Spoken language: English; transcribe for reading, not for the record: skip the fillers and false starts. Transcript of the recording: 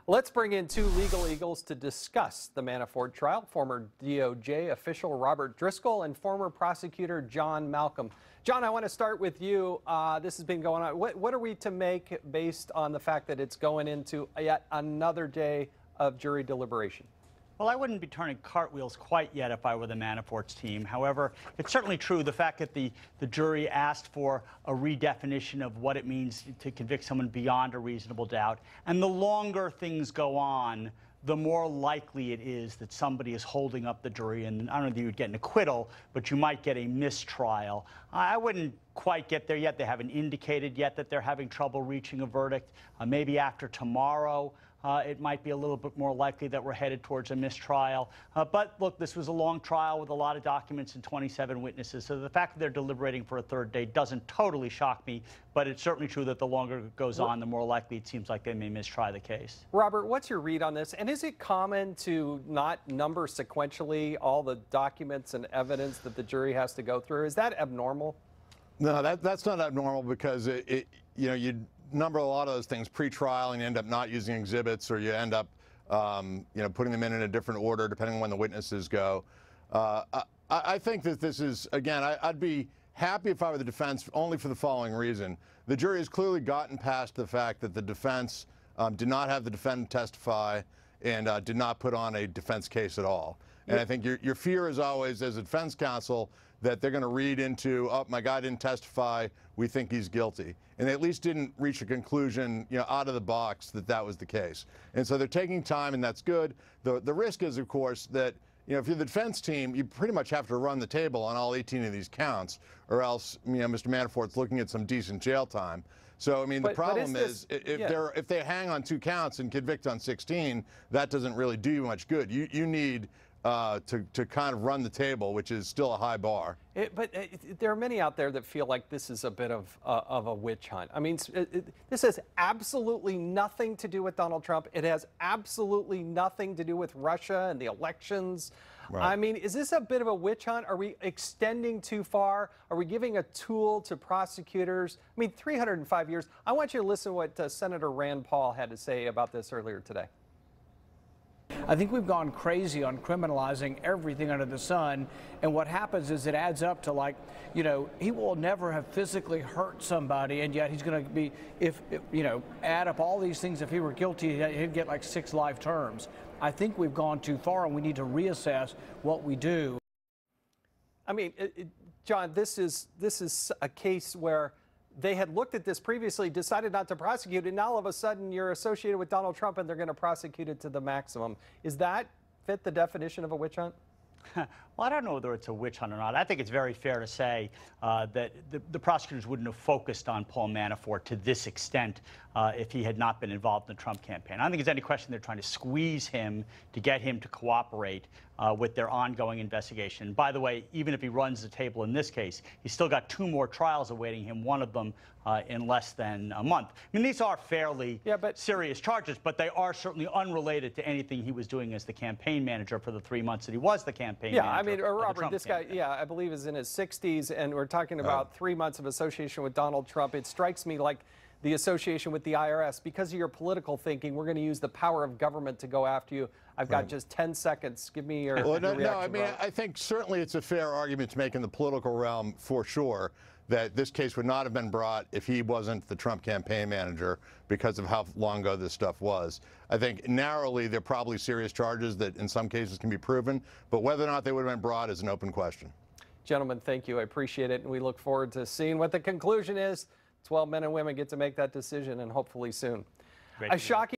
Let's bring in two legal eagles to discuss the Manafort trial, former DOJ official Robert Driscoll and former prosecutor John Malcolm. John, I want to start with you. This has been going on. What are we to make based on the fact that it's going into yet another day of jury deliberation? Well, I wouldn't be turning cartwheels quite yet if I were the Manafort's team. However, it's certainly true the fact that the jury asked for a redefinition of what it means to convict someone beyond a reasonable doubt. And the longer things go on, the more likely it is that somebody is holding up the jury. And I don't know if you would get an acquittal, but you might get a mistrial. I wouldn't quite get there yet. They haven't indicated yet that they're having trouble reaching a verdict. Maybe after tomorrow, it might be a little bit more likely that we're headed towards a mistrial. But look, this was a long trial with a lot of documents and 27 witnesses. So the fact that they're deliberating for a third day doesn't totally shock me. But it's certainly true that the longer it goes on, the more likely it seems like they may mistry the case. Robert, what's your read on this? And is it common to not number sequentially all the documents and evidence that the jury has to go through? Is that abnormal? No, that's not abnormal because you number a lot of those things pre-trial and you end up not using exhibits, or you end up putting them in a different order depending on when the witnesses go. I think that this is, again, I'd be happy if I were the defense only for the following reason. The jury has clearly gotten past the fact that the defense did not have the defendant testify and did not put on a defense case at all. And I think your fear is always, as a defense counsel, that they're going to read into, oh, my guy didn't testify, we think he's guilty. And they at least didn't reach a conclusion, out of the box that that was the case. And so they're taking time, and that's good. The risk is, of course, that if you're the defense team, you pretty much have to run the table on all 18 of these counts, or else Mr. Manafort's looking at some decent jail time. So, I mean, the problem is if they hang on 2 counts and convict on 16, that doesn't really do you much good. You need to kind of run the table, which is still a high bar. But there are many out there that feel like this is a bit of a witch hunt. I mean, this has absolutely nothing to do with Donald Trump. It has absolutely nothing to do with Russia and the elections. Right. I mean, is this a bit of a witch hunt? Are we extending too far? Are we giving a tool to prosecutors? I mean, 305 years. I want you to listen to what Senator Rand Paul had to say about this earlier today. I think we've gone crazy on criminalizing everything under the sun, and what happens is it adds up to, like, he will never have physically hurt somebody, and yet he's going to be, add up all these things. If he were guilty, he'd get like 6 life terms. I think we've gone too far, and we need to reassess what we do. I mean, John, this is a case where they had looked at this previously, decided not to prosecute, and now all of a sudden you're associated with Donald Trump and they're going to prosecute it to the maximum. Is that fit the definition of a witch hunt? Well, I don't know whether it's a witch hunt or not. I think it's very fair to say that the prosecutors wouldn't have focused on Paul Manafort to this extent if he had not been involved in the Trump campaign. I don't think there's any question they're trying to squeeze him to get him to cooperate with their ongoing investigation. By the way, even if he runs the table in this case, he's still got 2 more trials awaiting him, one of them in less than a month. I mean, these are fairly serious charges, but they are certainly unrelated to anything he was doing as the campaign manager for the 3 months that he was the campaign manager. I mean, Robert, this guy, I believe is in his 60s, and we're talking about 3 months of association with Donald Trump. It strikes me like the association with the IRS. Because of your political thinking, we're going to use the power of government to go after you. I've got just 10 seconds. Give me your, well, your reaction. I mean, I think certainly it's a fair argument to make in the political realm, for sure, that this case would not have been brought if he wasn't the Trump campaign manager because of how long ago this stuff was. I think narrowly, they're probably serious charges that in some cases can be proven, but whether or not they would have been brought is an open question. Gentlemen, thank you. I appreciate it, and we look forward to seeing what the conclusion is. 12 men and women get to make that decision, and hopefully soon. A shocking